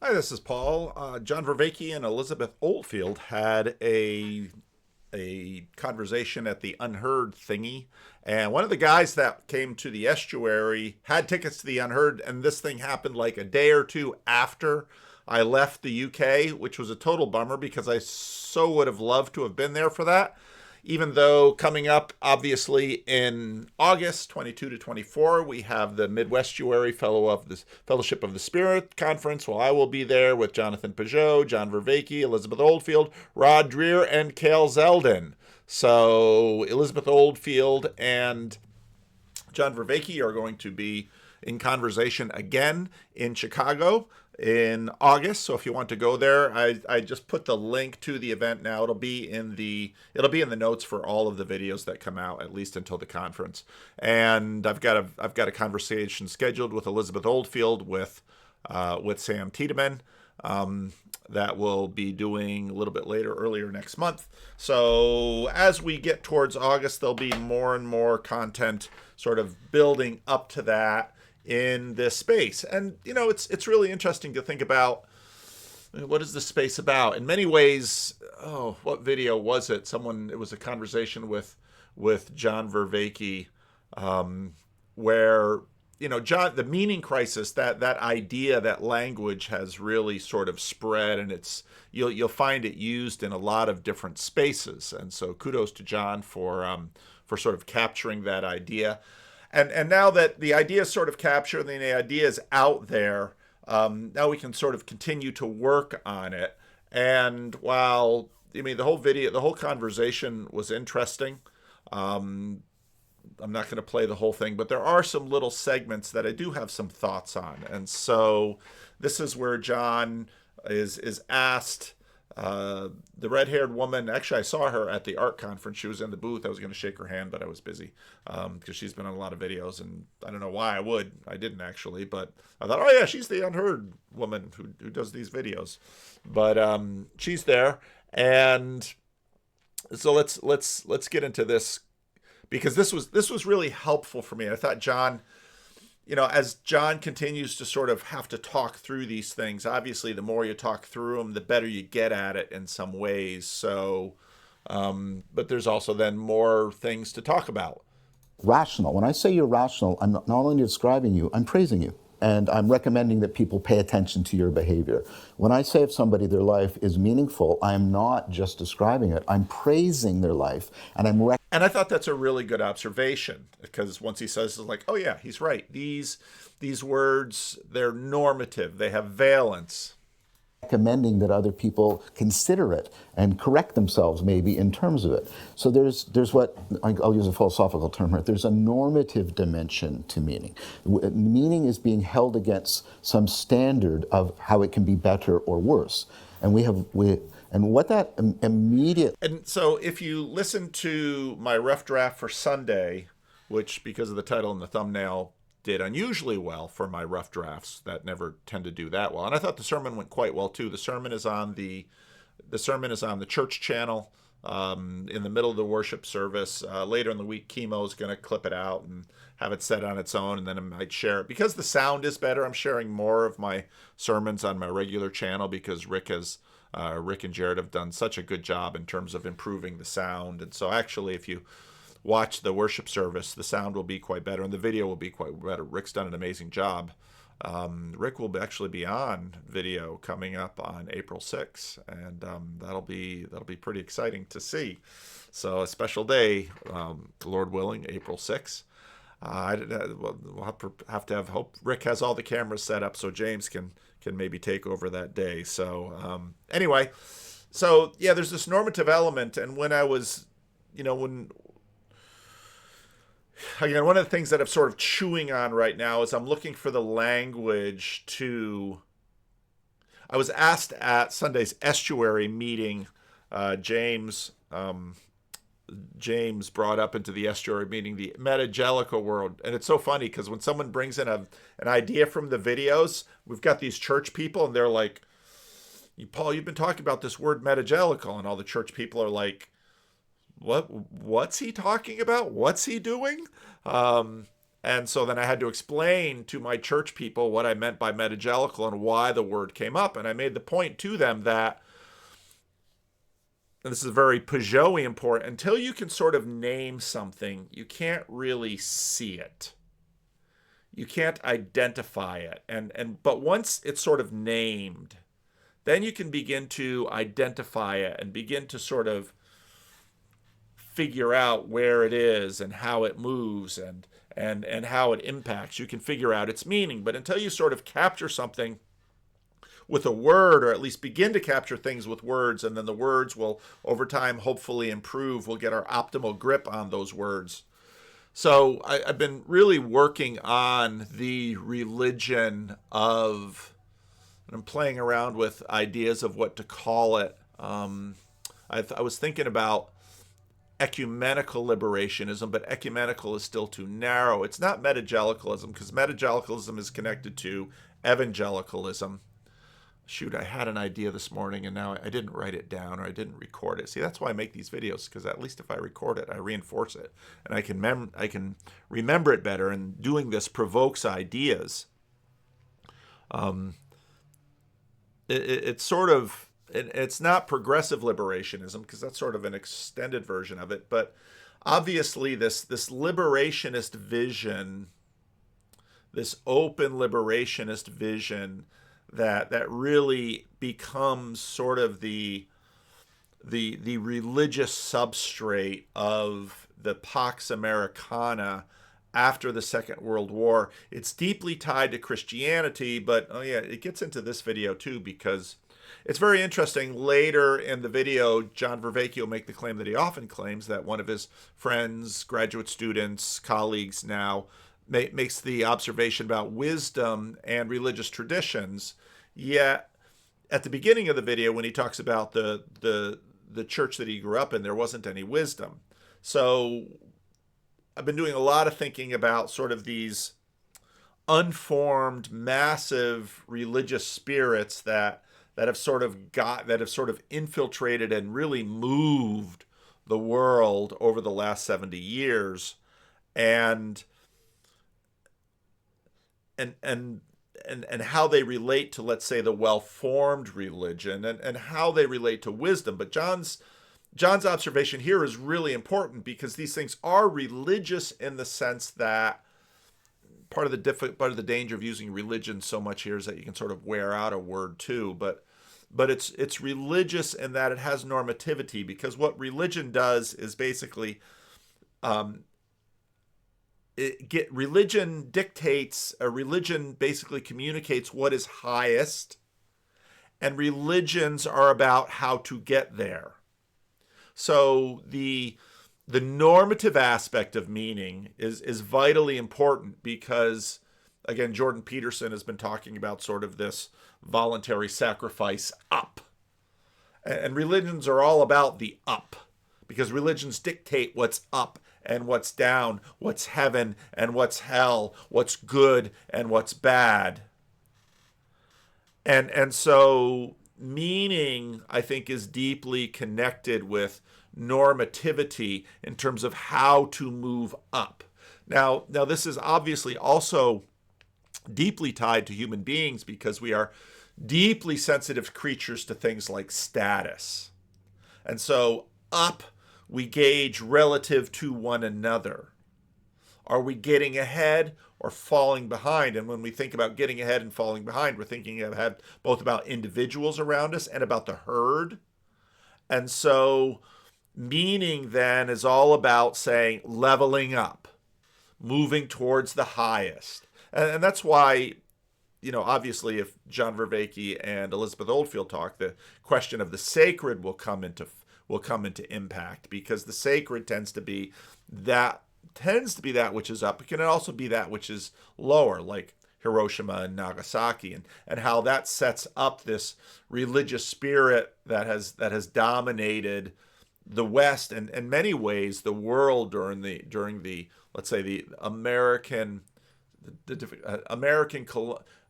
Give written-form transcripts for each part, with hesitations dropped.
Hi, this is Paul. John Vervaeke and Elizabeth Oldfield had a conversation at the Unheard thingy, and one of the guys that came to the Estuary had tickets to the Unheard, and this thing happened like a day or two after I left the UK, which was a total bummer because I so would have loved to have been there for that. Even though coming up, obviously, in August 22 to 24, we have the Midwestuary Fellowship of the Spirit Conference. Well, I will be there with Jonathan Peugeot, John Vervaeke, Elizabeth Oldfield, Rod Dreer, and Cale Zeldin. So Elizabeth Oldfield and John Vervaeke are going to be in conversation again in Chicago in August. So if you want to go there, I just put the link to the event now. It'll be in the notes for all of the videos that come out, at least until the conference. And I've got a conversation scheduled with Elizabeth Oldfield with Sam Tiedemann. That will be doing a little bit earlier next month. So as we get towards August, there'll be more and more content sort of building up to that in this space. And, it's really interesting to think about, what is this space about? In many ways, what video was it? It was a conversation with John Vervaeke, where John, the meaning crisis, that idea, that language has really sort of spread, and you'll find it used in a lot of different spaces. And so kudos to John for sort of capturing that idea. And now that the idea is sort of captured and the idea is out there, now we can sort of continue to work on it. And while the whole conversation was interesting. I'm not going to play the whole thing, but there are some little segments that I do have some thoughts on. And so this is where John is asked, the red-haired woman. Actually, I saw her at the art conference. She was in the booth. I was going to shake her hand, but I was busy because she's been on a lot of videos, and I don't know why I would. I didn't actually, but I thought, oh yeah, she's the Unheard woman who does these videos. But she's there, and so let's get into this, because this was really helpful for me. I thought John, as John continues to sort of have to talk through these things, obviously the more you talk through them, the better you get at it in some ways. So, but there's also then more things to talk about. Rational. When I say you're rational, I'm not only describing you, I'm praising you. And I'm recommending that people pay attention to your behavior. When I say of somebody their life is meaningful, I'm not just describing it. I'm praising their life, and And I thought that's a really good observation, because once he says, it's like, oh yeah, he's right. These words, they're normative. They have valence. recommending that other people consider it and correct themselves maybe in terms of it. So there's what, I'll use a philosophical term here, there's a normative dimension to meaning. Meaning is being held against some standard of how it can be better or worse. And what that immediate... And so if you listen to my rough draft for Sunday, which because of the title and the thumbnail did unusually well for my rough drafts that never tend to do that well. And I thought the sermon went quite well too. The sermon is on the church channel in the middle of the worship service. Later in the week, Chemo is going to clip it out and have it set on its own, and then I might share it. Because the sound is better, I'm sharing more of my sermons on my regular channel, because Rick and Jared have done such a good job in terms of improving the sound. And so actually, if you watch the worship service, the sound will be quite better and the video will be quite better. Rick's done an amazing job. Rick will actually be on video coming up on April 6th, and that'll be pretty exciting to see. So a special day, Lord willing, April 6th. We'll have to hope Rick has all the cameras set up so James can maybe take over that day. So anyway, so yeah, there's this normative element, and when I was, again, one of the things that I'm sort of chewing on right now is I'm looking for the language to... I was asked at Sunday's Estuary meeting, James brought up into the Estuary meeting the Managerial world. And it's so funny because when someone brings in an idea from the videos, we've got these church people and they're like, Paul, you've been talking about this word Managerial, and all the church people are like, what's he talking about? What's he doing? And so then I had to explain to my church people what I meant by metagelical and why the word came up. And I made the point to them that, and this is very Peugeot-y important, until you can sort of name something, you can't really see it. You can't identify it. But once it's sort of named, then you can begin to identify it and begin to sort of figure out where it is and how it moves and how it impacts. You can figure out its meaning. But until you sort of capture something with a word, or at least begin to capture things with words, and then the words will over time hopefully improve, we'll get our optimal grip on those words. So I've been really working on the religion of, and I'm playing around with ideas of what to call it. I was thinking about ecumenical liberationism, but ecumenical is still too narrow. It's not metagelicalism, because metagelicalism is connected to evangelicalism. Shoot, I had an idea this morning and now I didn't write it down, or I didn't record it. See, that's why I make these videos, because at least if I record it, I reinforce it and I can remember it better. And doing this provokes ideas. It's sort of, it's not progressive liberationism, because that's sort of an extended version of it. But obviously this liberationist vision, this open liberationist vision, that really becomes sort of the religious substrate of the Pax Americana after the Second World War. It's deeply tied to Christianity, but oh yeah, it gets into this video too, because it's very interesting. Later in the video, John Vervaeke will make the claim that he often claims, that one of his friends, graduate students, colleagues now, makes the observation about wisdom and religious traditions. Yet at the beginning of the video, when he talks about the church that he grew up in, there wasn't any wisdom. So I've been doing a lot of thinking about sort of these unformed, massive religious spirits that have sort of infiltrated and really moved the world over the last 70 years. And how they relate to, let's say, the well-formed religion, and how they relate to wisdom. But John's observation here is really important, because these things are religious in the sense that part of the danger of using religion so much here is that you can sort of wear out a word too. But it's religious in that it has normativity, because what religion does is basically religion basically communicates what is highest, and religions are about how to get there. So the normative aspect of meaning is vitally important, because again, Jordan Peterson has been talking about sort of this voluntary sacrifice up, and religions are all about the up, because religions dictate what's up and what's down, what's heaven and what's hell, what's good and what's bad. And so meaning, I think, is deeply connected with normativity in terms of how to move up. Now this is obviously also deeply tied to human beings, because we are deeply sensitive creatures to things like status. And so up, we gauge relative to one another. Are we getting ahead or falling behind? And when we think about getting ahead and falling behind, we're thinking ahead both about individuals around us and about the herd. And so meaning then is all about saying leveling up, moving towards the highest. And that's why, obviously if John Vervaeke and Elizabeth Oldfield talk, the question of the sacred will come into impact, because the sacred tends to be that which is up. It can also be that which is lower, like Hiroshima and Nagasaki, and how that sets up this religious spirit that has dominated the West and in many ways the world during the let's say the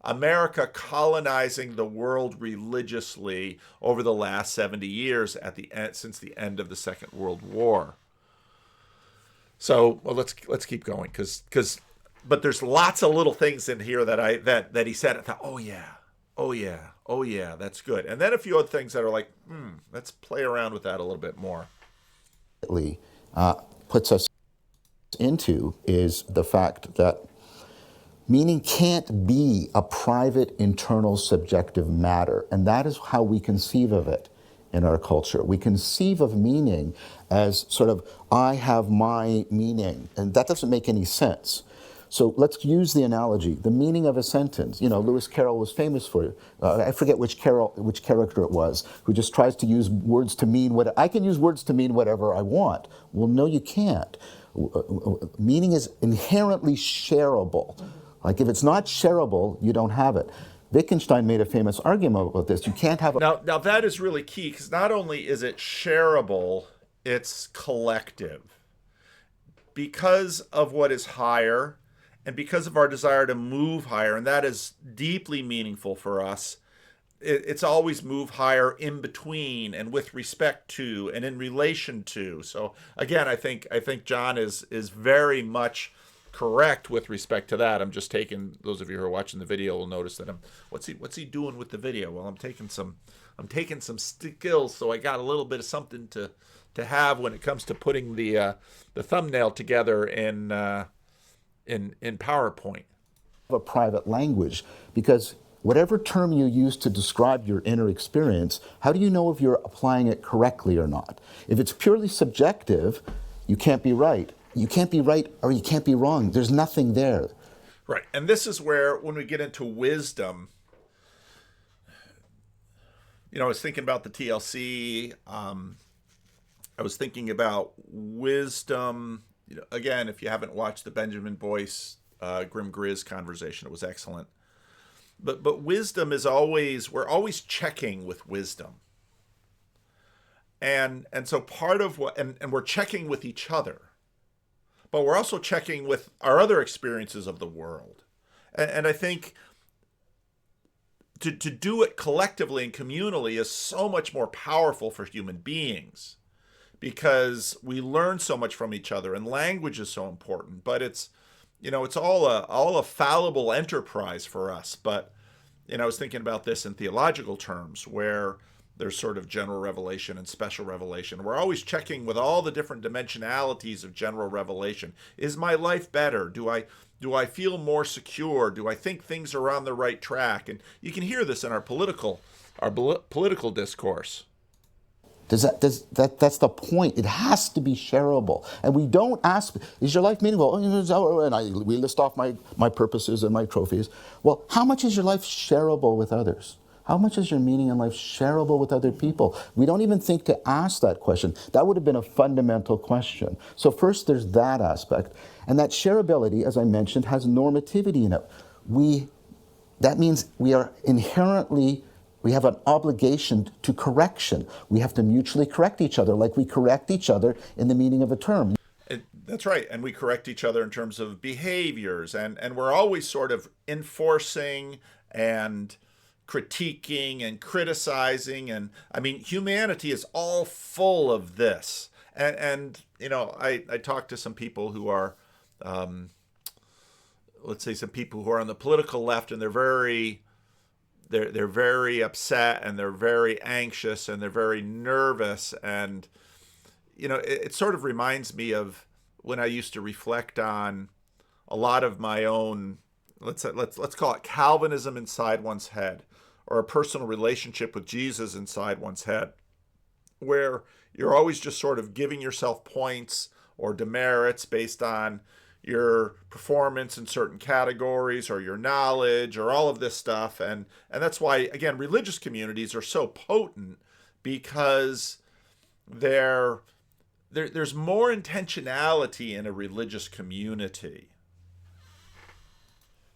America colonizing the world religiously over the last 70 years since the end of the Second World War. So let's keep going, because but there's lots of little things in here that he said. I thought, oh yeah, oh yeah, oh yeah, that's good. And then a few other things that are like, let's play around with that a little bit more. Puts us into is the fact that meaning can't be a private, internal, subjective matter, and that is how we conceive of it in our culture. We conceive of meaning as sort of, I have my meaning, and that doesn't make any sense. So let's use the analogy, the meaning of a sentence. You know, Lewis Carroll was famous for, I forget which character it was, who just tries to use words to mean what, I can use words to mean whatever I want. Well, no, you can't. Meaning is inherently shareable. Like if it's not shareable, you don't have it. Wittgenstein made a famous argument about this. You can't have Now that is really key, because not only is it shareable, it's collective. Because of what is higher, and because of our desire to move higher, and that is deeply meaningful for us, it's always move higher in between and with respect to and in relation to. So again, I think John is very much correct with respect to that. I'm just taking, those of you who are watching the video will notice that what's he doing with the video? Well, I'm taking some skills, so I got a little bit of something to have when it comes to putting the thumbnail together in PowerPoint. A private language, because whatever term you use to describe your inner experience, how do you know if you're applying it correctly or not? If it's purely subjective, you can't be right. You can't be right or you can't be wrong. There's nothing there. Right. And this is where, when we get into wisdom, you know, I was thinking about the TLC. I was thinking about wisdom. You know, again, if you haven't watched the Benjamin Boyce Grim Grizz conversation, it was excellent. But wisdom is always, we're always checking with wisdom. And so part of what, and we're checking with each other, but we're also checking with our other experiences of the world. And I think to do it collectively and communally is so much more powerful for human beings, because we learn so much from each other, and language is so important. But it's, you know, it's all a fallible enterprise for us. But, you know, I was thinking about this in theological terms, where there's sort of general revelation and special revelation. We're always checking with all the different dimensionalities of general revelation. Is my life better? Do I feel more secure? Do I think things are on the right track? And you can hear this in our political discourse. That's the point. It has to be shareable. And we don't ask, is your life meaningful? And we list off my purposes and my trophies. Well, how much is your life shareable with others? How much is your meaning in life shareable with other people? We don't even think to ask that question. That would have been a fundamental question. So first, there's that aspect. And that shareability, as I mentioned, has normativity in it. That means we have an obligation to correction. We have to mutually correct each other, like we correct each other in the meaning of a term. That's right. And we correct each other in terms of behaviors. And we're always sort of enforcing and critiquing and criticizing. And I mean, humanity is all full of this. And you know, I talked to some people who are, let's say some people who are on the political left, and they're very upset, and they're very anxious, and they're very nervous. And, you know, it sort of reminds me of when I used to reflect on a lot of my own, let's call it Calvinism inside one's head, or a personal relationship with Jesus inside one's head, where you're always just sort of giving yourself points or demerits based on your performance in certain categories, or your knowledge, or all of this stuff. And that's why, again, religious communities are so potent, because there's more intentionality in a religious community.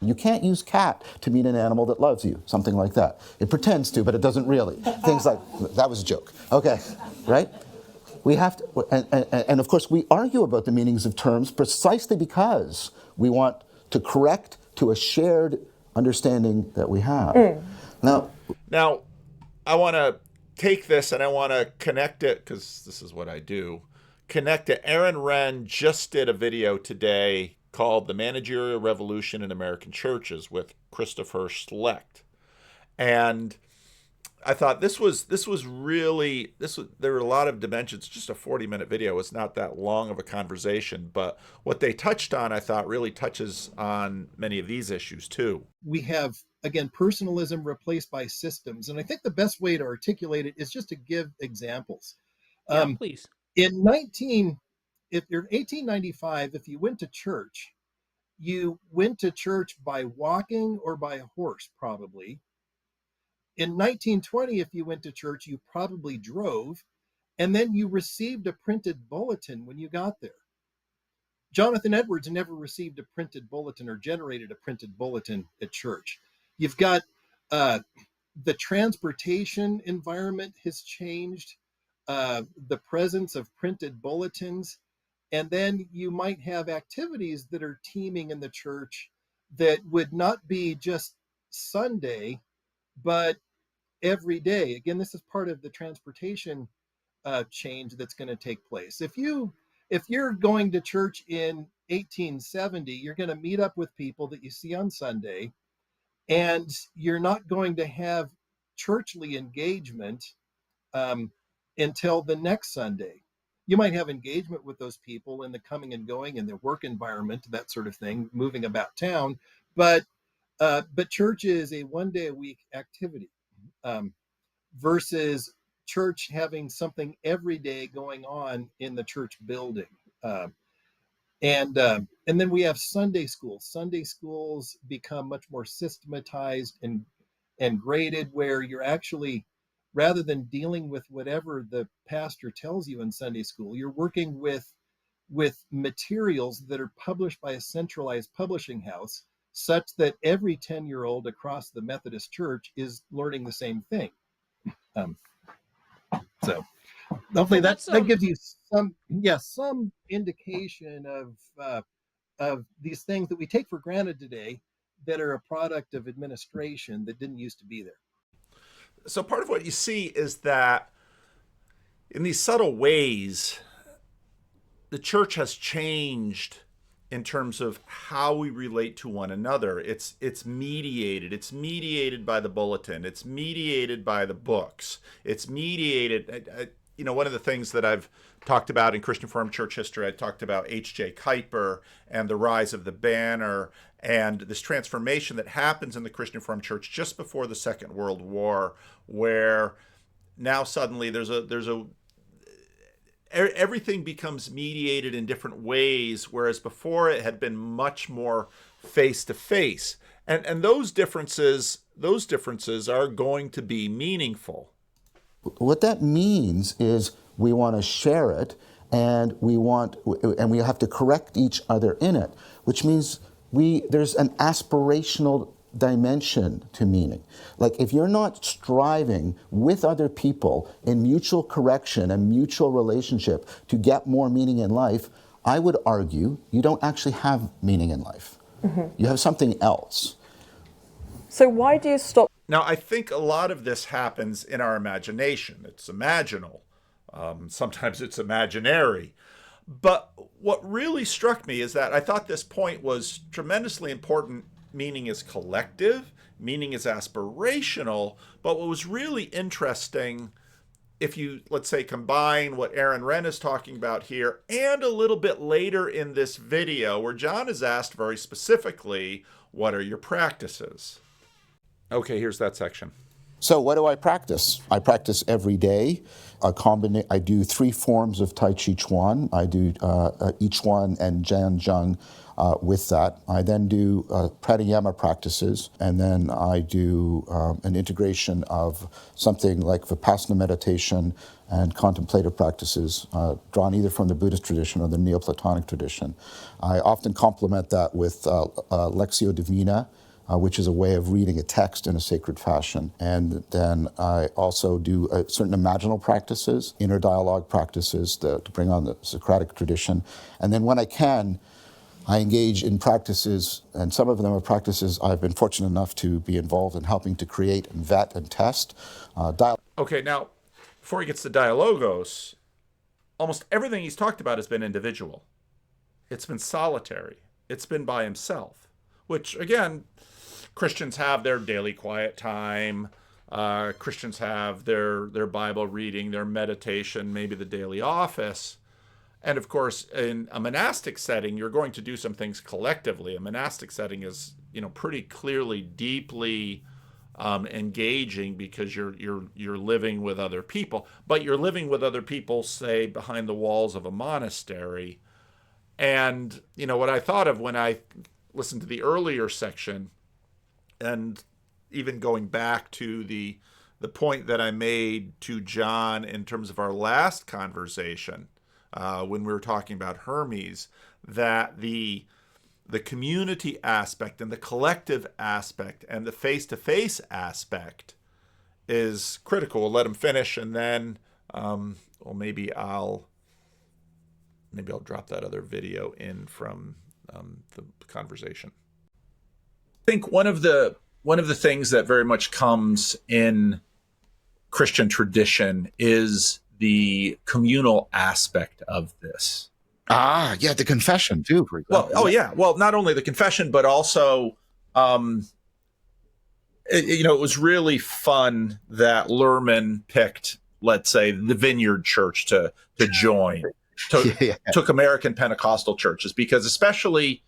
You can't use cat to mean an animal that loves you, something like that. It pretends to, but it doesn't really. Things like, that was a joke. Okay, right? We have to, and of course we argue about the meanings of terms precisely because we want to correct to a shared understanding that we have. Now, I want to take this and I want to connect it, because this is what I do. Connect it. Aaron Wren just did a video today called The Managerial Revolution in American Churches with Christopher Schlecht. And I thought there were a lot of dimensions. Just a 40-minute video. It's not that long of a conversation, but what they touched on, I thought, really touches on many of these issues too. We have, again, personalism replaced by systems. And I think the best way to articulate it is just to give examples. Yeah, please. In 1895, if you went to church, you went to church by walking or by a horse, probably. In 1920, if you went to church, you probably drove, and then you received a printed bulletin when you got there. Jonathan Edwards never received a printed bulletin or generated a printed bulletin at church. You've got the transportation environment has changed, the presence of printed bulletins, and then you might have activities that are teeming in the church that would not be just Sunday, but every day. Again, this is part of the transportation change that's going to take place. If you're going to church in 1870, you're going to meet up with people that you see on Sunday, and you're not going to have churchly engagement until the next Sunday. You might have engagement with those people in the coming and going in their work environment, that sort of thing, moving about town, but church is a one-day-a-week activity versus church having something every day going on in the church building. And then we have Sunday schools. Sunday schools become much more systematized and graded, where you're actually, rather than dealing with whatever the pastor tells you in Sunday school, you're working with materials that are published by a centralized publishing house, such that every 10-year-old across the Methodist Church is learning the same thing. So hopefully that gives you some indication of these things that we take for granted today that are a product of administration that didn't used to be there. So part of what you see is that in these subtle ways, the church has changed in terms of how we relate to one another. It's mediated. It's mediated by the bulletin. It's mediated by the books. It's mediated. One of the things that I've talked about in Christian Reformed church history, I talked about H.J. Kuyper and the rise of the banner and this transformation that happens in the Christian Reformed church just before the Second World War, where now suddenly everything becomes mediated in different ways, whereas before it had been much more face to face. And those differences are going to be meaningful. What that means is we want to share it, and we have to correct each other in it, which means there's an aspirational dimension to meaning. Like, if you're not striving with other people in mutual correction and mutual relationship to get more meaning in life, I would argue you don't actually have meaning in life. Mm-hmm. You have something else. So why do you stop? Now, I think a lot of this happens in our imagination. It's imaginal. Sometimes it's imaginary. But what really struck me is that I thought this point was tremendously important. Meaning is collective, meaning is aspirational, but what was really interesting, if you, let's say, combine what Aaron Wren is talking about here and a little bit later in this video, where John is asked very specifically, what are your practices? Okay, here's that section. So what do I practice? I practice every day. I do 3 forms of Tai Chi Chuan. I do each one and Jan Zheng with that. I then do pranayama practices, and then I do an integration of something like Vipassana meditation and contemplative practices drawn either from the Buddhist tradition or the Neoplatonic tradition. I often complement that with Lectio Divina, which is a way of reading a text in a sacred fashion. And then I also do certain imaginal practices, inner dialogue practices to bring on the Socratic tradition. And then when I can, I engage in practices, and some of them are practices I've been fortunate enough to be involved in helping to create and vet and test. Okay, now, before he gets to dialogos, almost everything he's talked about has been individual. It's been solitary. it's been by himself, which again, Christians have their daily quiet time. Christians have their Bible reading, their meditation, maybe the daily office. And of course, in a monastic setting, you're going to do some things collectively. A monastic setting is, pretty clearly, deeply engaging because you're living with other people. But you're living with other people, say, behind the walls of a monastery. And what I thought of when I listened to the earlier section, and even going back to the point that I made to John in terms of our last conversation, when we were talking about Hermes, that the community aspect and the collective aspect and the face-to-face aspect is critical. We'll let him finish, and then, maybe I'll drop that other video in from the conversation. I think one of the things that very much comes in Christian tradition is the communal aspect of this. Yeah, the confession too, for example. Well, not only the confession, but also, it was really fun that Lerman picked, let's say, the Vineyard Church to join, took American Pentecostal churches, because especially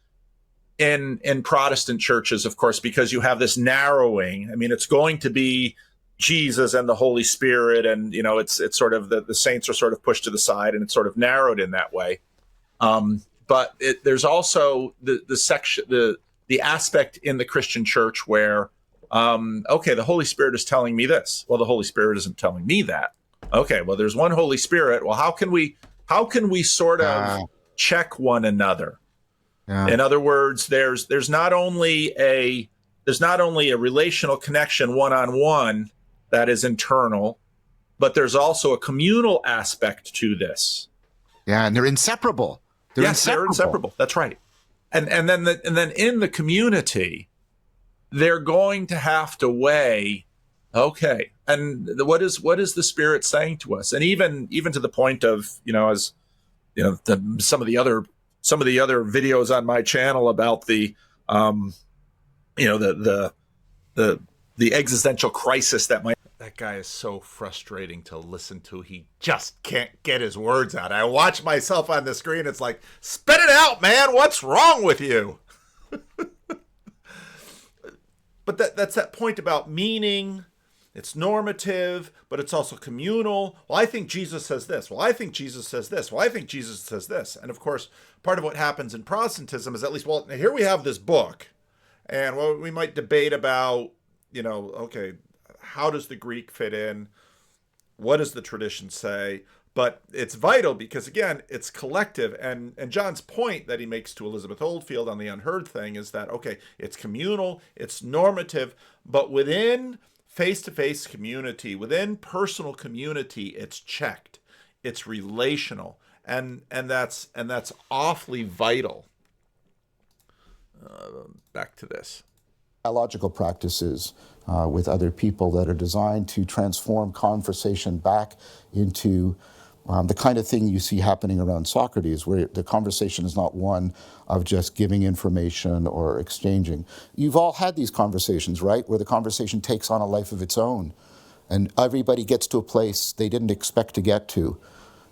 in Protestant churches, of course, because you have this narrowing. I mean, it's going to be Jesus and the Holy Spirit, and it's sort of the saints are sort of pushed to the side, and it's sort of narrowed in that way. But there's also the section, the aspect in the Christian church where, the Holy Spirit is telling me this. Well, the Holy Spirit isn't telling me that. Okay, well, there's one Holy Spirit. Well, how can we sort of check one another? In other words, there's not only a relational connection one-on-one that is internal, but there's also a communal aspect to this. Yeah, and they're inseparable. They're inseparable. That's right. And then in the community, they're going to have to weigh, okay, and what is the Spirit saying to us? And even to the point of, as some of the other videos on my channel about the existential crisis that guy is so frustrating to listen to. He just can't get his words out. I watch myself on the screen. It's like, spit it out, man. What's wrong with you? But that's that point about meaning. It's normative, but it's also communal. Well, I think Jesus says this. Well, I think Jesus says this. Well, I think Jesus says this. And of course, part of what happens in Protestantism is at least, well, here we have this book. And we might debate about, okay, how does the Greek fit in? What does the tradition say? But it's vital because, again, it's collective. And John's point that he makes to Elizabeth Oldfield on the unheard thing is that, okay, it's communal, it's normative, but within face-to-face community, within personal community, it's checked, it's relational, and that's awfully vital. Back to this. Dialogical practices with other people that are designed to transform conversation back into the kind of thing you see happening around Socrates, where the conversation is not one of just giving information or exchanging. You've all had these conversations, right, where the conversation takes on a life of its own, and everybody gets to a place they didn't expect to get to,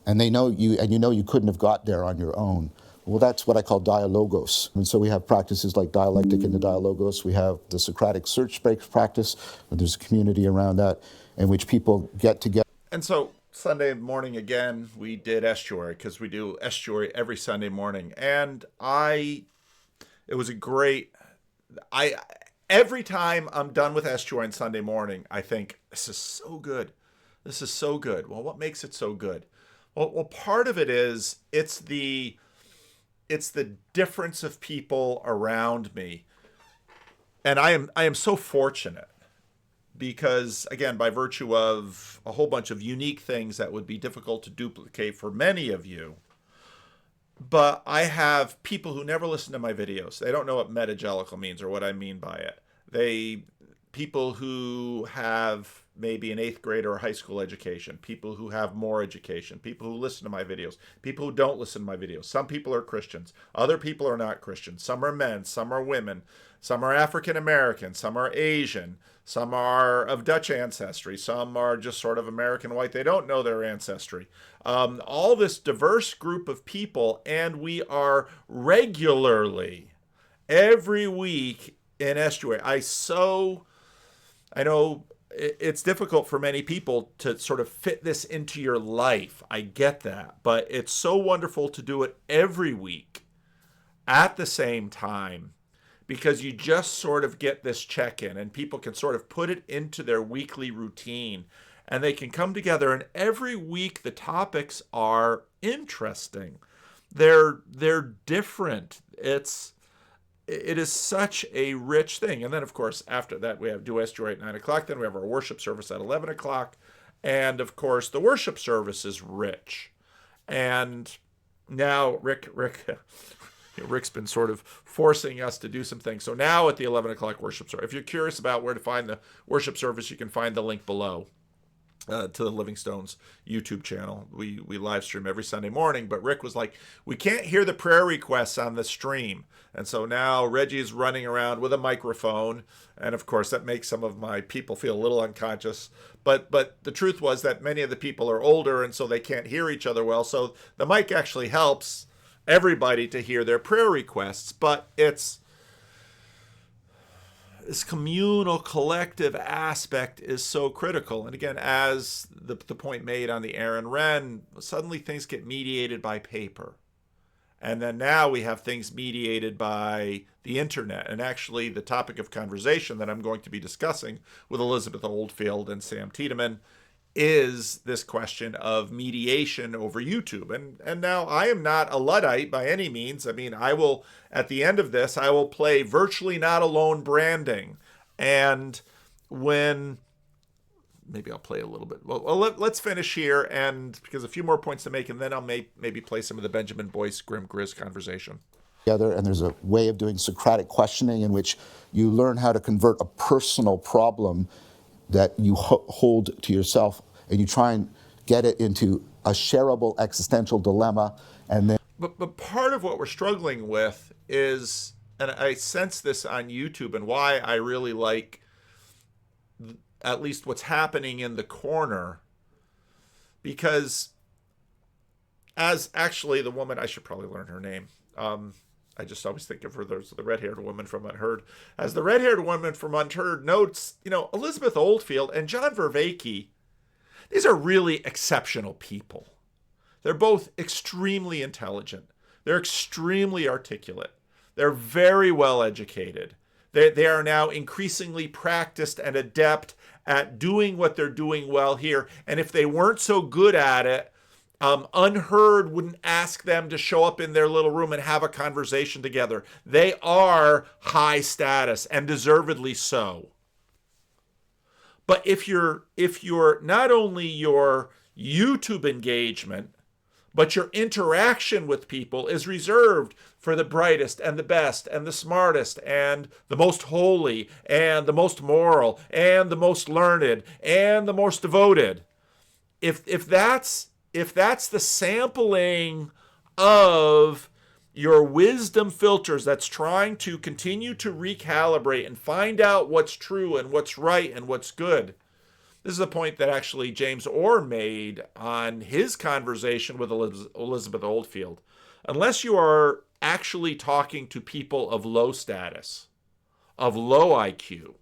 and they know you, and you couldn't have got there on your own. Well, that's what I call dialogos. And so we have practices like dialectic in the dialogos. We have the Socratic search breaks practice, where there's a community around that in which people get together. And so Sunday morning, again, we did Estuary, because we do Estuary every Sunday morning. And it was a great, every time I'm done with Estuary on Sunday morning, I think, this is so good. This is so good. Well, what makes it so good? Well, part of it is, it's the difference of people around me. And I am so fortunate because, again, by virtue of a whole bunch of unique things that would be difficult to duplicate for many of you, but I have people who never listen to my videos. They don't know what metagelical means or what I mean by it. People who have maybe an 8th grade or a high school education, people who have more education, people who listen to my videos, people who don't listen to my videos. Some people are Christians, other people are not Christians. Some are men, some are women, some are African American, some are Asian, some are of Dutch ancestry, some are just sort of American white. They don't know their ancestry. All this diverse group of people, and we are regularly, every week in Estuary. I know it's difficult for many people to sort of fit this into your life. I get that. But it's so wonderful to do it every week at the same time, because you just sort of get this check-in and people can sort of put it into their weekly routine and they can come together, and every week the topics are interesting. They're different. It is such a rich thing. And then, of course, after that, we have Do Estuary at 9 o'clock. Then we have our worship service at 11 o'clock. And, of course, the worship service is rich. And now Rick's been sort of forcing us to do some things. So now at the 11 o'clock worship service, if you're curious about where to find the worship service, you can find the link below. To the Living Stones YouTube channel. We live stream every Sunday morning, but Rick was like, we can't hear the prayer requests on the stream. And so now Reggie is running around with a microphone. And of course, that makes some of my people feel a little unconscious. But the truth was that many of the people are older, and so they can't hear each other well. So the mic actually helps everybody to hear their prayer requests. But it's this communal, collective aspect is so critical. And again, as the point made on the Aaron Wren, suddenly things get mediated by paper. And then now we have things mediated by the internet. And actually, the topic of conversation that I'm going to be discussing with Elizabeth Oldfield and Sam Tiedemann is this question of mediation over YouTube. And now I am not a Luddite by any means. I mean, I will, at the end of this, I will play virtually not alone branding. And when, maybe I'll play a little bit. Well, let's finish here, and because a few more points to make, and then I'll maybe play some of the Benjamin Boyce Grim Grizz conversation. And there's a way of doing Socratic questioning in which you learn how to convert a personal problem that you hold to yourself, and you try and get it into a shareable existential dilemma. And then, but part of what we're struggling with is, and I sense this on YouTube, and why I really like at least what's happening in the corner, because as actually the woman, I should probably learn her name. I just always think of her as the red-haired woman from Unheard. As the red-haired woman from Unheard notes, Elizabeth Oldfield and John Vervaeke, these are really exceptional people. They're both extremely intelligent. They're extremely articulate. They're very well educated. They are now increasingly practiced and adept at doing what they're doing well here. And if they weren't so good at it, Unheard wouldn't ask them to show up in their little room and have a conversation together. They are high status, and deservedly so. But if you're not only your YouTube engagement, but your interaction with people is reserved for the brightest and the best and the smartest and the most holy and the most moral and the most learned and the most devoted, if that's the sampling of your wisdom filters that's trying to continue to recalibrate and find out what's true and what's right and what's good. This is a point that actually James Orr made on his conversation with Elizabeth Oldfield. Unless you are actually talking to people of low status, of low IQ,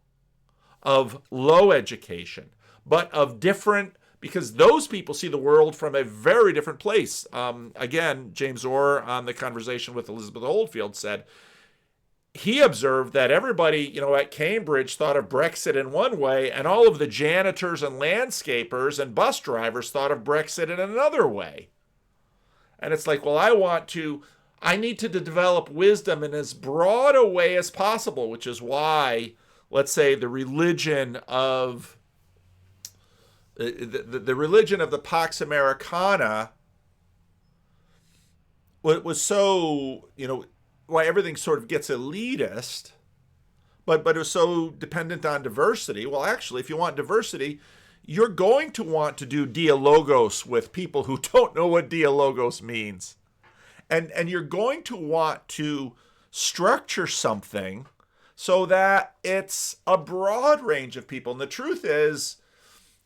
of low education, but of different, because those people see the world from a very different place. Again, James Orr on the conversation with Elizabeth Oldfield said, he observed that everybody, at Cambridge thought of Brexit in one way, and all of the janitors and landscapers and bus drivers thought of Brexit in another way. And it's like, well, I need to develop wisdom in as broad a way as possible, which is why, let's say, the religion of the Pax Americana was so, why everything sort of gets elitist, but it was so dependent on diversity. Well, actually, if you want diversity, you're going to want to do dialogos with people who don't know what dialogos means. And you're going to want to structure something so that it's a broad range of people. And the truth is,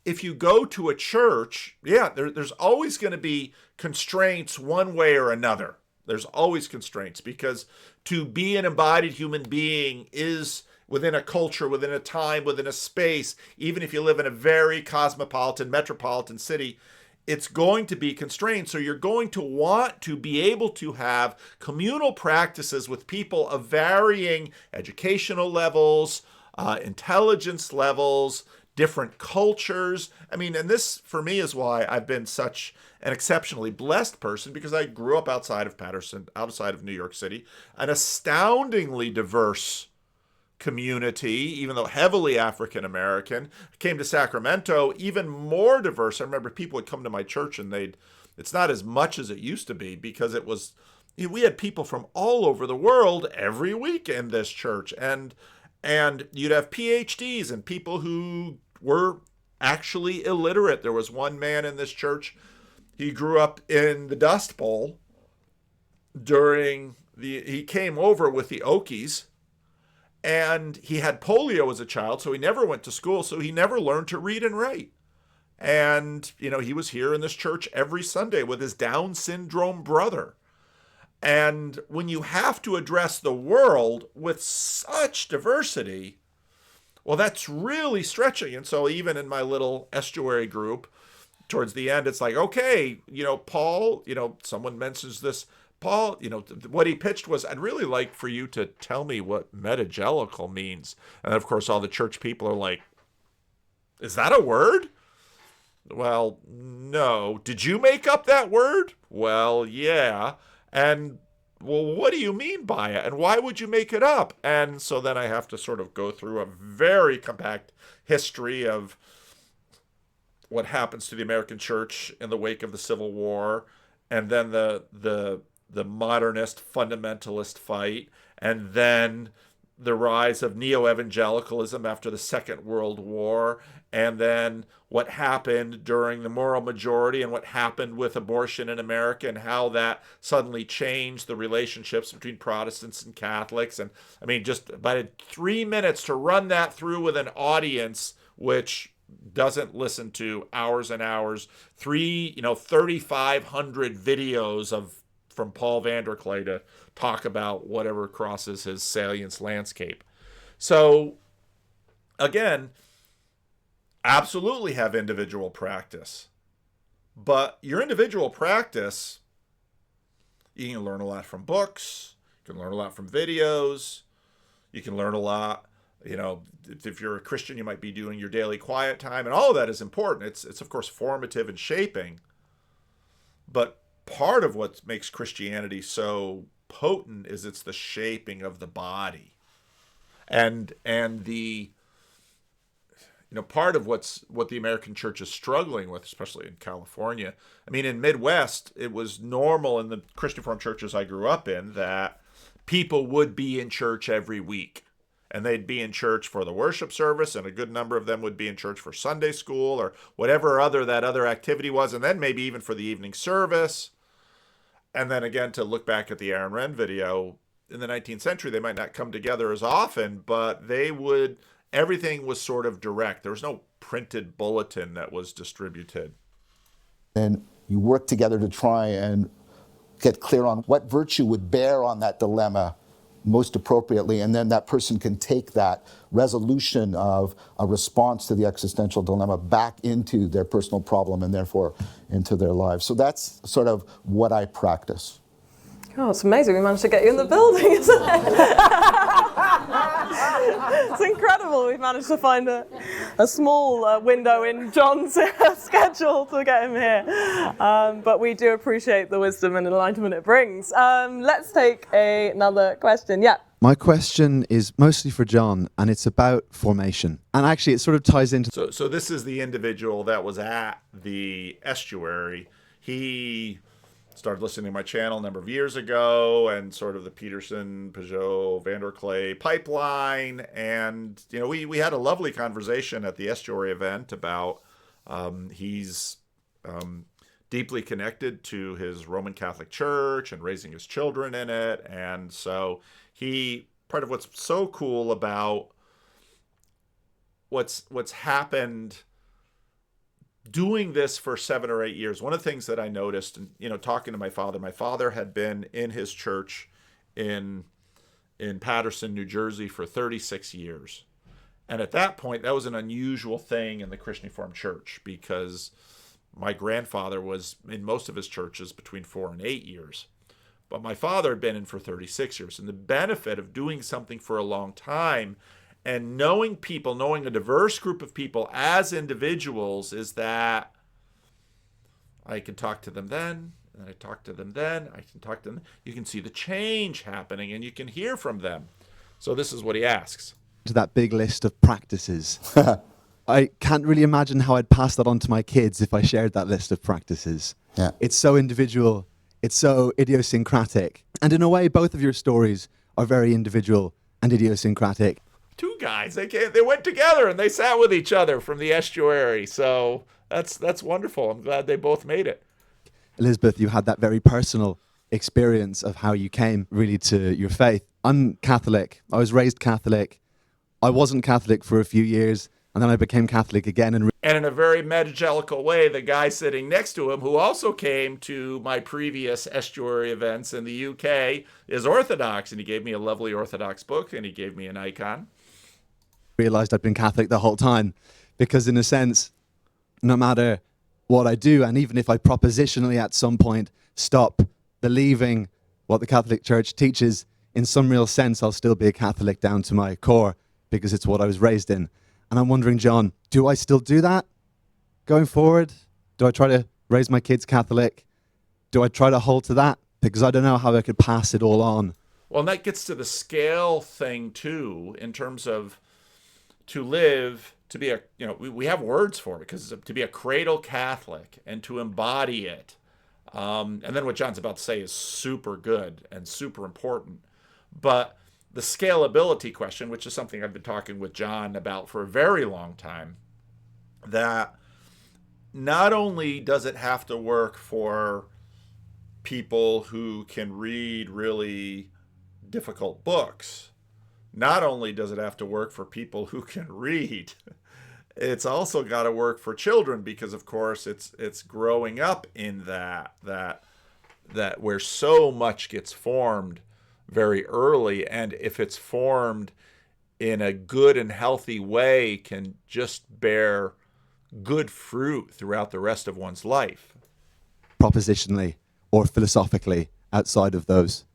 if you go to a church, there's always going to be constraints one way or another. There's always constraints, because to be an embodied human being is within a culture, within a time, within a space. Even if you live in a very cosmopolitan, metropolitan city, it's going to be constrained. So you're going to want to be able to have communal practices with people of varying educational levels, intelligence levels, different cultures. I mean, and this for me is why I've been such an exceptionally blessed person, because I grew up outside of Patterson, outside of New York City, an astoundingly diverse community, even though heavily African American. I came to Sacramento, even more diverse. I remember people would come to my church and it's not as much as it used to be, because we had people from all over the world every week in this church. And you'd have PhDs and people who were actually illiterate. There was one man in this church, he grew up in the Dust Bowl he came over with the Okies, and he had polio as a child, so he never went to school, so he never learned to read and write. And, he was here in this church every Sunday with his Down syndrome brother. And when you have to address the world with such diversity, well, that's really stretching. And so even in my little Estuary group, towards the end, it's like, okay, Paul, someone mentions this, Paul, what he pitched was, I'd really like for you to tell me what managerial means. And of course, all the church people are like, is that a word? Well, no. Did you make up that word? Well, yeah. And, well, what do you mean by it? And why would you make it up? And so then I have to sort of go through a very compact history of what happens to the American church in the wake of the Civil War, and then the modernist fundamentalist fight, and then the rise of neo-evangelicalism after the Second World War, and then what happened during the moral majority and what happened with abortion in America, and how that suddenly changed the relationships between Protestants and Catholics. And I mean, just about 3 minutes to run that through with an audience which doesn't listen to hours and hours, 3,500 videos from Paul Vanderklay to talk about whatever crosses his salience landscape. So again, absolutely have individual practice, but your individual practice, you can learn a lot from books, you can learn a lot from videos, you can learn a lot. If you're a Christian, you might be doing your daily quiet time, and all of that is important. It's of course formative and shaping, but part of what makes Christianity so potent is it's the shaping of the body, and the part of what the American church is struggling with, especially in California. I mean, in Midwest, it was normal in the Christian Reformed churches I grew up in that people would be in church every week. And they'd be in church for the worship service, and a good number of them would be in church for Sunday school or whatever that other activity was, and then maybe even for the evening service. And then again, to look back at the Aaron Renn video, in the 19th century, they might not come together as often, but everything was sort of direct. There was no printed bulletin that was distributed. And you work together to try and get clear on what virtue would bear on that dilemma most appropriately, and then that person can take that resolution of a response to the existential dilemma back into their personal problem and therefore into their lives. So that's sort of what I practice. Oh, it's amazing we managed to get you in the building, isn't it? It's incredible we've managed to find a small window in John's schedule to get him here. But we do appreciate the wisdom and enlightenment it brings. Let's take another question. Yeah. My question is mostly for John, and it's about formation. And actually, it sort of ties into... So this is the individual that was at the Estuary. He started listening to my channel a number of years ago, and sort of the Peterson, Peugeot, Vanderklay pipeline. And, we had a lovely conversation at the Estuary event about He's deeply connected to his Roman Catholic Church and raising his children in it. And so part of what's so cool about what's happened doing this for 7 or 8 years, one of the things that I noticed, and talking to my father had been in his church in Paterson, New Jersey for 36 years. And at that point, that was an unusual thing in the Christian Reformed Church, because my grandfather was in most of his churches between 4 and 8 years. But my father had been in for 36 years. And the benefit of doing something for a long time and knowing people, knowing a diverse group of people as individuals, is that I can talk to them then, and I talk to them then, I can talk to them. You can see the change happening, and you can hear from them. So this is what he asks. To that big list of practices. I can't really imagine how I'd pass that on to my kids if I shared that list of practices. Yeah. It's so individual. It's so idiosyncratic. And in a way, both of your stories are very individual and idiosyncratic. Two guys, they went together and they sat with each other from the Estuary. So that's wonderful. I'm glad they both made it. Elizabeth, you had that very personal experience of how you came really to your faith. I'm Catholic. I was raised Catholic. I wasn't Catholic for a few years, and then I became Catholic again. And in a very Managerial way, the guy sitting next to him, who also came to my previous Estuary events in the UK, is Orthodox, and he gave me a lovely Orthodox book, and he gave me an icon. Realized I'd been Catholic the whole time, because in a sense, no matter what I do, and even if I propositionally at some point stop believing what the Catholic Church teaches, in some real sense, I'll still be a Catholic down to my core, because it's what I was raised in. And I'm wondering, John, do I still do that going forward? Do I try to raise my kids Catholic? Do I try to hold to that? Because I don't know how I could pass it all on. Well, and that gets to the scale thing too, in terms of to live, to be we have words for it, because to be a cradle Catholic and to embody it. And then what John's about to say is super good and super important. But the scalability question, which is something I've been talking with John about for a very long time, that not only does it have to work for people who can read really difficult books, not only does it have to work for people who can read, it's also got to work for children, because of course it's growing up in that where so much gets formed very early, and if it's formed in a good and healthy way, can just bear good fruit throughout the rest of one's life. Propositionally or philosophically outside of those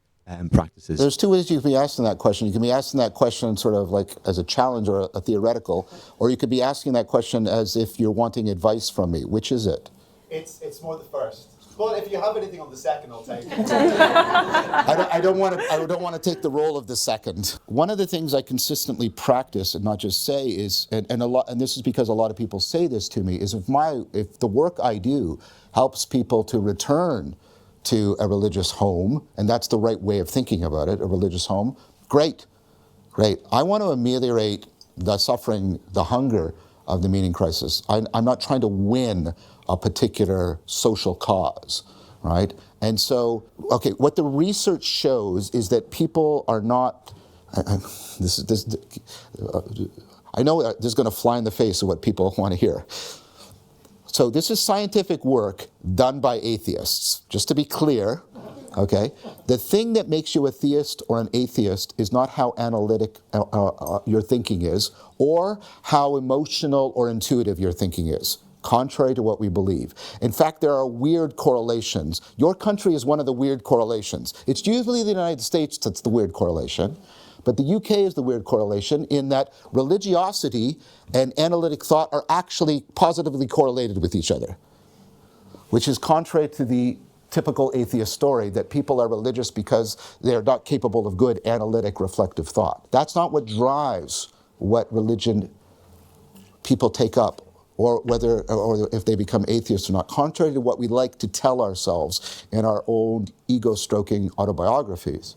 practices. There's two ways you can be asking that question. You can be asking that question sort of like as a challenge or a theoretical, or you could be asking that question as if you're wanting advice from me. Which is it? It's more the first. But if you have anything on the second, I'll take it. I don't want to take the role of the second. One of the things I consistently practice and not just say is, and this is because a lot of people say this to me, is if the work I do helps people to return to a religious home, and that's the right way of thinking about it, a religious home, great. I want to ameliorate the suffering, the hunger of the meaning crisis. I'm not trying to win a particular social cause, right? And so, okay, what the research shows is that people are not, I know this is going to fly in the face of what people want to hear. So this is scientific work done by atheists, just to be clear, okay? The thing that makes you a theist or an atheist is not how analytic your thinking is, or how emotional or intuitive your thinking is, contrary to what we believe. In fact, there are weird correlations. Your country is one of the weird correlations. It's usually the United States that's the weird correlation, but the UK is the weird correlation in that religiosity and analytic thought are actually positively correlated with each other, which is contrary to the typical atheist story that people are religious because they're not capable of good analytic reflective thought. That's not what drives what religion people take up, or if they become atheists or not, contrary to what we like to tell ourselves in our own ego-stroking autobiographies.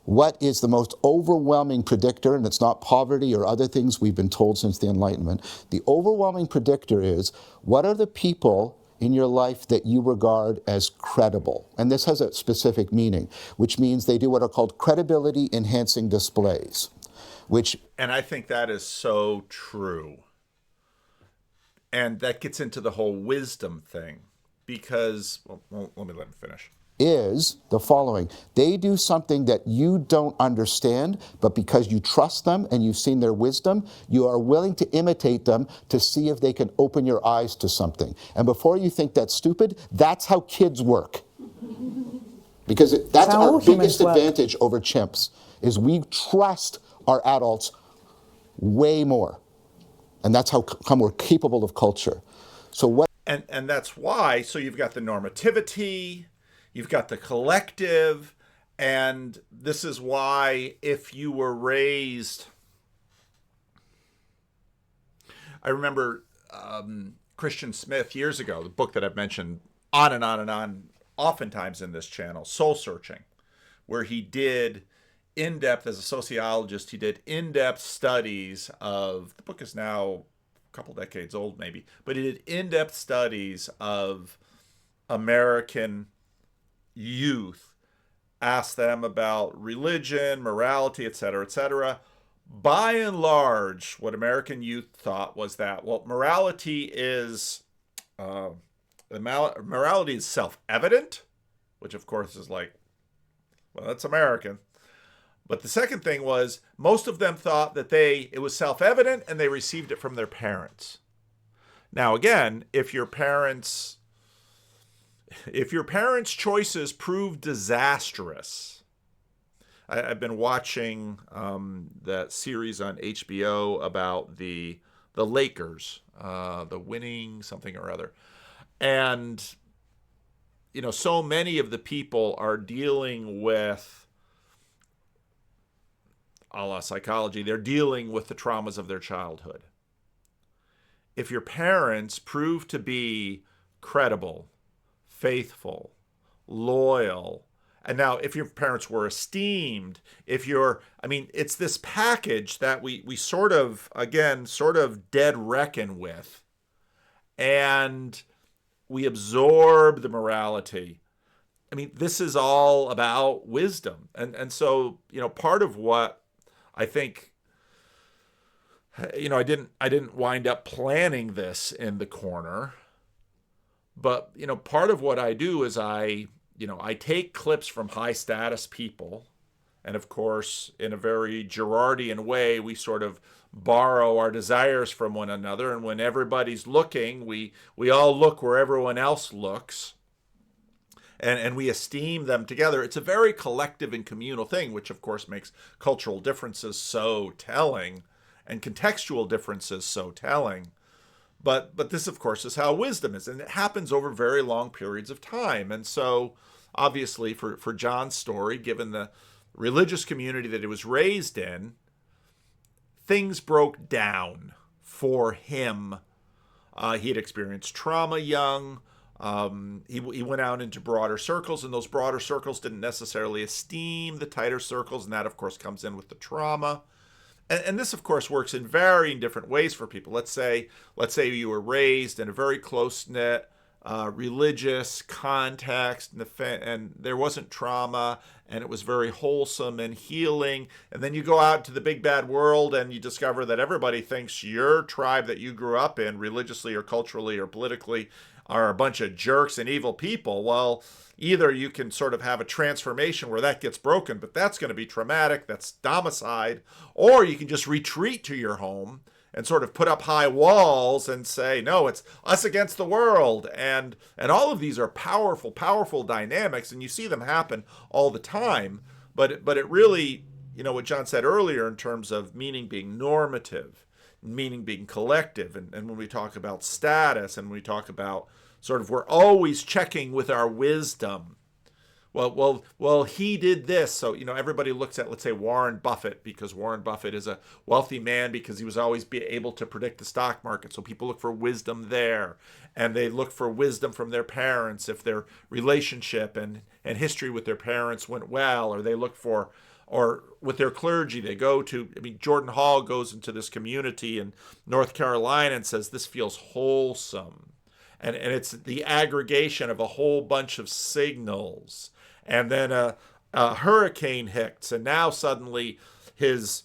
what is the most overwhelming predictor, and it's not poverty or other things we've been told since the Enlightenment. The overwhelming predictor is, what are the people in your life that you regard as credible? And this has a specific meaning, which means they do what are called credibility enhancing displays, which... And I think that is so true. And that gets into the whole wisdom thing, because, well, let me let him finish. Is the following. They do something that you don't understand, but because you trust them and you've seen their wisdom, you are willing to imitate them to see if they can open your eyes to something. And before you think that's stupid, that's how kids work. Because that's our biggest advantage over chimps, is we trust our adults way more. And that's how come we're capable of culture. So what? And that's why, so you've got the normativity, you've got the collective, and this is why if you were raised... I remember Christian Smith years ago, the book that I've mentioned on and on and on, oftentimes in this channel, Soul Searching, where he did in-depth, as a sociologist, he did in-depth studies of, the book is now a couple decades old maybe, but he did in-depth studies of American youth, asked them about religion, morality, etc., etc. By and large, what American youth thought was that, well, morality is self-evident, which of course is like, well, that's American. But the second thing was, most of them thought that it was self-evident and they received it from their parents. Now, again, if your parents' choices prove disastrous, I've been watching that series on HBO about the Lakers, the winning something or other. And, you know, so many of the people are dealing with, a la psychology, they're dealing with the traumas of their childhood. If your parents prove to be credible, faithful, loyal, and now if your parents were esteemed, it's this package that we sort of dead reckon with, and we absorb the morality. I mean, this is all about wisdom. And so, you know, part of what I think, you know, I didn't wind up planning this in the corner, but, you know, part of what I do is I take clips from high status people, and of course, in a very Girardian way, we sort of borrow our desires from one another, and when everybody's looking, we all look where everyone else looks. And we esteem them together. It's a very collective and communal thing, which of course makes cultural differences so telling and contextual differences so telling. But this, of course, is how wisdom is. And it happens over very long periods of time. And so, obviously, for John's story, given the religious community that he was raised in, things broke down for him. He had experienced trauma young. He went out into broader circles, and those broader circles didn't necessarily esteem the tighter circles, and that, of course, comes in with the trauma. And this, of course, works in varying different ways for people. Let's say you were raised in a very close-knit religious context, and there wasn't trauma, and it was very wholesome and healing. And then you go out to the big bad world, and you discover that everybody thinks your tribe that you grew up in, religiously or culturally or politically, are a bunch of jerks and evil people. Well, either you can sort of have a transformation where that gets broken, but that's going to be traumatic, that's domicide, or you can just retreat to your home and sort of put up high walls and say, no, it's us against the world. And all of these are powerful, powerful dynamics, and you see them happen all the time. But it really, you know, what John said earlier in terms of meaning being normative, meaning being collective, and when we talk about status, and we talk about sort of we're always checking with our wisdom. Well, he did this. So, you know, everybody looks at, let's say, Warren Buffett, because Warren Buffett is a wealthy man because he was always able to predict the stock market. So people look for wisdom there, and they look for wisdom from their parents if their relationship and history with their parents went well, or they look for or with their clergy. They go to, I mean, Jordan Hall goes into this community in North Carolina and says, this feels wholesome. And it's the aggregation of a whole bunch of signals. And then a hurricane hits, and now suddenly his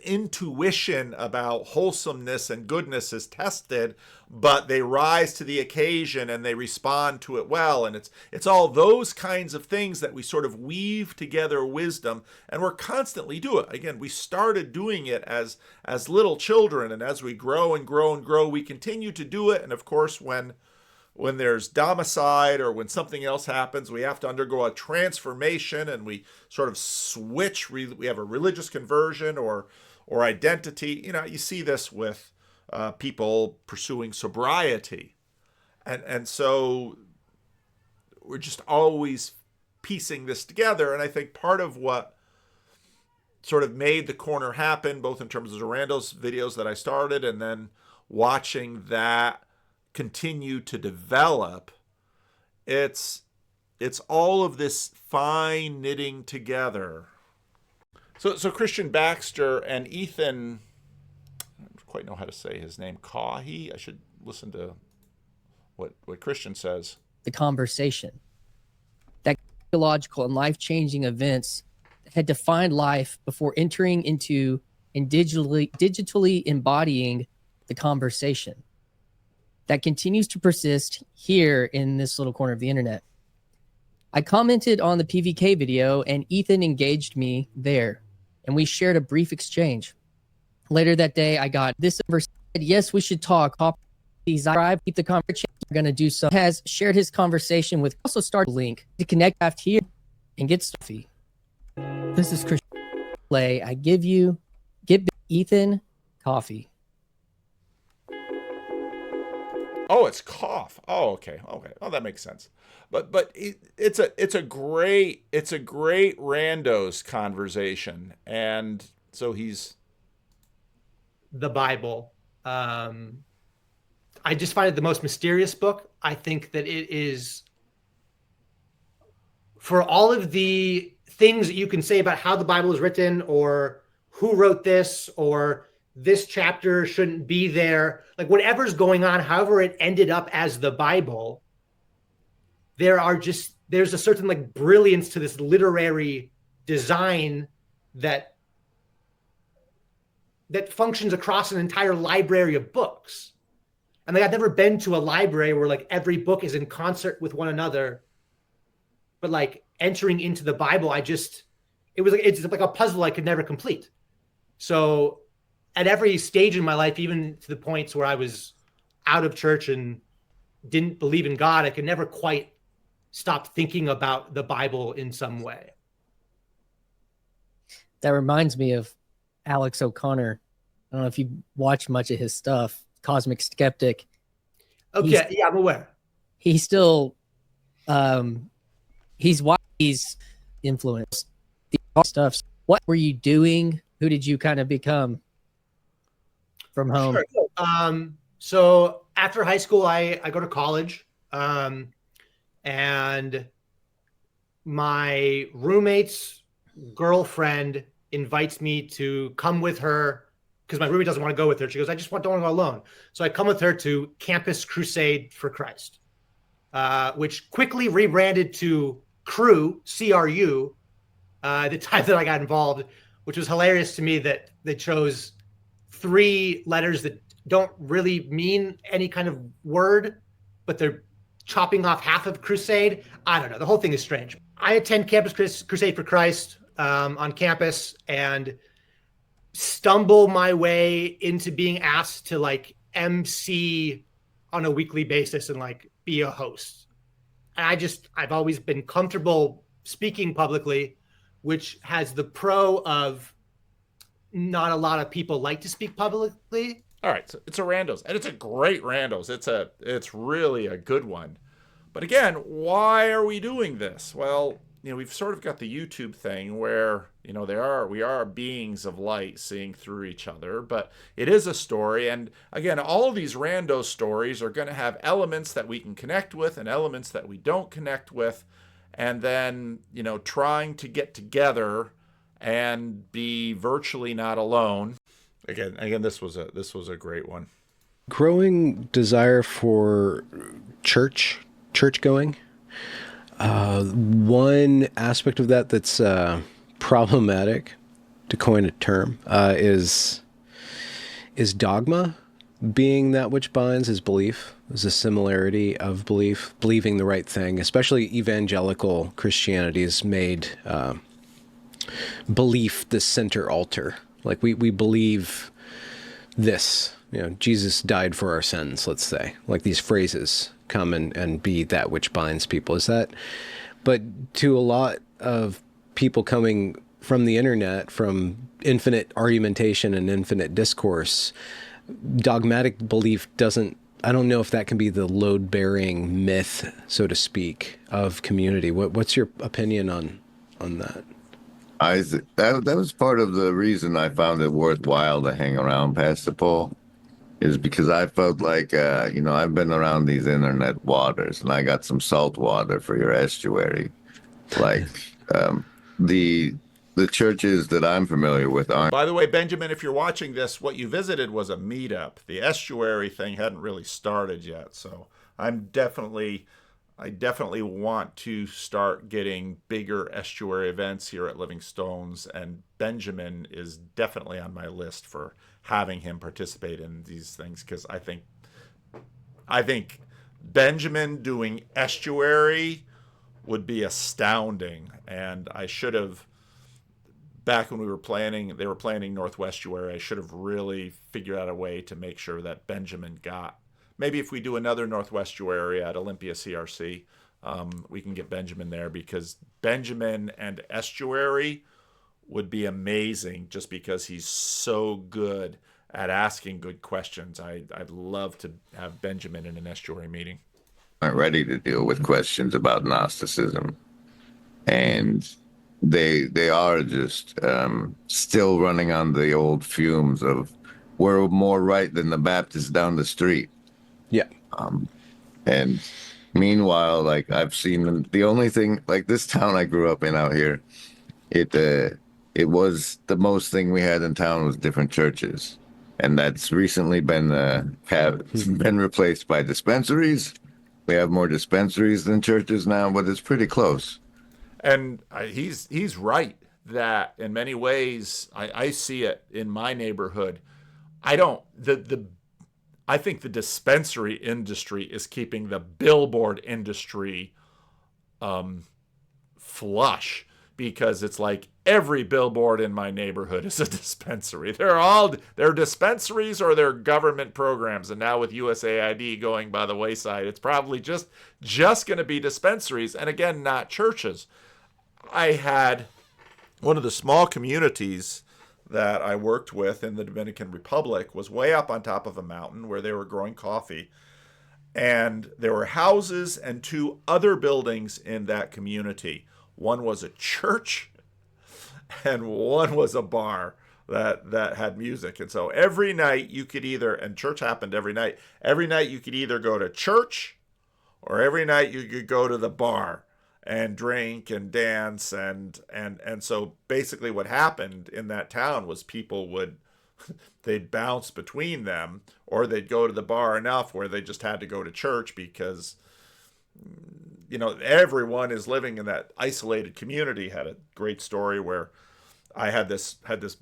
intuition about wholesomeness and goodness is tested, but they rise to the occasion and they respond to it well. And it's all those kinds of things that we sort of weave together wisdom, and we're constantly do it. Again, we started doing it as little children, and as we grow and grow and grow, we continue to do it. And of course, when there's domicide or when something else happens, we have to undergo a transformation, and we sort of switch. We have a religious conversion or identity. You know, you see this with people pursuing sobriety, and so we're just always piecing this together. And I think part of what sort of made the corner happen, both in terms of the Randos videos that I started, and then watching that continue to develop, it's all of this fine knitting together. So Christian Baxter and Ethan, I don't quite know how to say his name, Cahy. I should listen to what Christian says. The conversation, that theological and life-changing events had defined life before entering into and digitally embodying the conversation that continues to persist here in this little corner of the internet. I commented on the PVK video, and Ethan engaged me there, and we shared a brief exchange. Later that day, I got this over, said, yes, we should talk. Subscribe, keep the conversation. We're going to do so. Has shared his conversation with, also started a link to connect after here and get stuffy. This is Christian Play. I get Ethan coffee. Oh, it's cough. Oh, okay. Oh, that makes sense. But it's a great Randos conversation, and so he's the Bible. I just find it the most mysterious book. I think that it is, for all of the things that you can say about how the Bible is written, or who wrote this, or this chapter shouldn't be there, like whatever's going on, however it ended up as the Bible, there's a certain like brilliance to this literary design that functions across an entire library of books. And like, I've never been to a library where like every book is in concert with one another, but like entering into the Bible, it's like a puzzle I could never complete. So at every stage in my life, even to the points where I was out of church and didn't believe in God, I could never quite stop thinking about the Bible in some way. That reminds me of Alex O'Connor. I don't know if you watch much of his stuff, Cosmic Skeptic. Okay, yeah, I'm aware. He's still, he's influenced the stuff. What were you doing? Who did you kind of become from home? Sure. So after high school, I go to college, and my roommate's girlfriend invites me to come with her because my roommate doesn't want to go with her. She goes, I just don't want to go alone. So I come with her to Campus Crusade for Christ, which quickly rebranded to Cru, CRU, the time that I got involved, which was hilarious to me that they chose 3 letters that don't really mean any kind of word, but they're chopping off half of crusade. I don't know. The whole thing is strange. I attend Campus Crusade for Christ on campus and stumble my way into being asked to like MC on a weekly basis and like be a host. And I've always been comfortable speaking publicly, which has the pro of not a lot of people like to speak publicly. all right. So it's a Randos, and it's a great Randos. It's really a good one. But again, why are we doing this? Well, we've sort of got the YouTube thing where, we are beings of light seeing through each other, but it is a story. And again, all of these rando stories are going to have elements that we can connect with and elements that we don't connect with. and then, trying to get together and be virtually not alone. Again, this was a great one. Growing desire for church going. One aspect of that that's problematic, to coin a term, is dogma being that which binds, is belief, is a similarity of belief, believing the right thing. Especially evangelical Christianity has made belief the center altar. Like we believe this, Jesus died for our sins, let's say. Like these phrases come and be that which binds people. But to a lot of people coming from the internet, from infinite argumentation and infinite discourse, dogmatic belief I don't know if that can be the load-bearing myth, so to speak, of community. What's your opinion on that? That was part of the reason I found it worthwhile to hang around Pastor Paul, is because I felt like, I've been around these internet waters, and I got some salt water for your estuary. Like, the churches that I'm familiar with aren't. By the way, Benjamin, if you're watching this, what you visited was a meetup. The estuary thing hadn't really started yet, so I definitely want to start getting bigger estuary events here at Living Stones, and Benjamin is definitely on my list for having him participate in these things, because I think Benjamin doing estuary would be astounding. And I should have, back when they were planning Northwestuary, I should have really figured out a way to make sure that Benjamin got, maybe if we do another Northwestuary at Olympia CRC, we can get Benjamin there, because Benjamin and estuary would be amazing, just because he's so good at asking good questions. I'd love to have Benjamin in an estuary meeting. Aren't ready to deal with questions about Gnosticism, and they are just still running on the old fumes of we're more right than the Baptists down the street. Yeah. And meanwhile, like, I've seen the only thing, like, this town I grew up in out here, it was the most thing we had in town was different churches, and that's recently been replaced by dispensaries. We have more dispensaries than churches now, but it's pretty close. And he's right that in many ways I see it in my neighborhood. I think the dispensary industry is keeping the billboard industry flush, because it's like every billboard in my neighborhood is a dispensary. They're dispensaries or they're government programs. And now with USAID going by the wayside, it's probably just going to be dispensaries, and again, not churches. I had one of the small communities that I worked with in the Dominican Republic was way up on top of a mountain where they were growing coffee. And there were houses and two other buildings in that community. One was a church and one was a bar that had music. And so every night you could either, and church happened every night you could either go to church or every night you could go to the bar and drink and dance. And so basically what happened in that town was they'd bounce between them, or they'd go to the bar enough where they just had to go to church, because everyone is living in that isolated community. Had a great story where I had this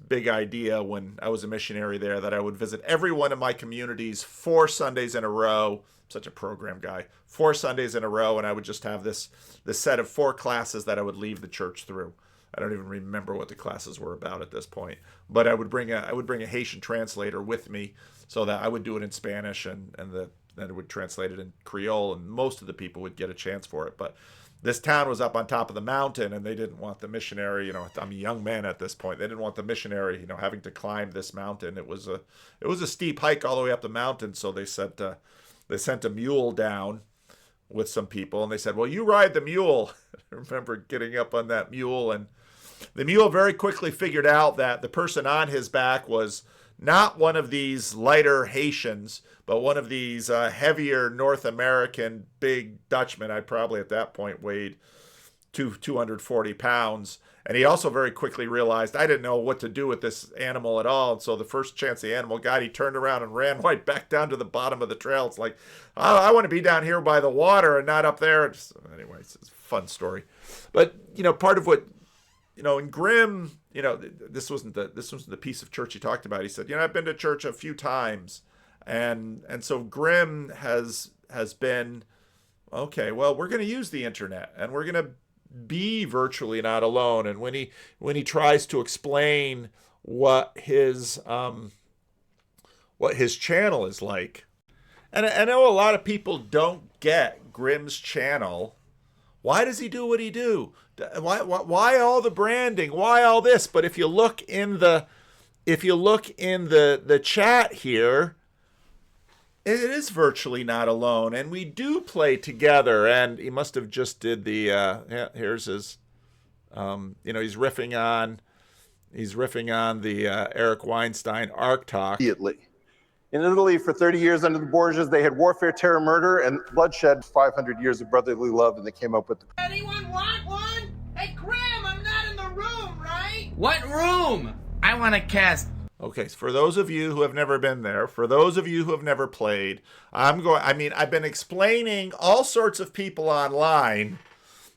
big idea when I was a missionary there that I would visit every one of my communities 4 Sundays in a row. I'm such a program guy. 4 Sundays in a row, and I would just have this set of 4 classes that I would leave the church through. I don't even remember what the classes were about at this point, but I would bring a Haitian translator with me, so that I would do it in Spanish and then it would translate it in Creole, and most of the people would get a chance for it. But this town was up on top of the mountain, and they didn't want the missionary, I'm a young man at this point. They didn't want the missionary, having to climb this mountain. It was a steep hike all the way up the mountain. So they sent a mule down with some people, and they said, well, you ride the mule. I remember getting up on that mule, and the mule very quickly figured out that the person on his back was not one of these lighter Haitians, but one of these heavier North American big Dutchmen. I probably at that point weighed 240 pounds. And he also very quickly realized, I didn't know what to do with this animal at all. And so the first chance the animal got, he turned around and ran right back down to the bottom of the trail. It's like, oh, I want to be down here by the water and not up there. Anyway, it's a fun story. But, part of what, in Grimm, this wasn't the piece of church he talked about. He said, I've been to church a few times. And so Grimm has been, okay, well, we're going to use the internet and we're going to be virtually not alone. And when he tries to explain what his channel is like, and I know a lot of people don't get Grimm's channel. Why does he do what he do? Why all the branding? Why all this? But if you look in the chat here, it is virtually not alone, and we do play together. And he must have just did the. Here's his. He's riffing on the Eric Weinstein Arc Talk. Immediately. In Italy, for 30 years under the Borgias, they had warfare, terror, murder, and bloodshed. 500 years of brotherly love, and they came up with. Anyone want one? Hey, Graham, I'm not in the room, right? What room? I want to cast. Okay, so for those of you who have never been there, for those of you who have never played, I've been explaining all sorts of people online.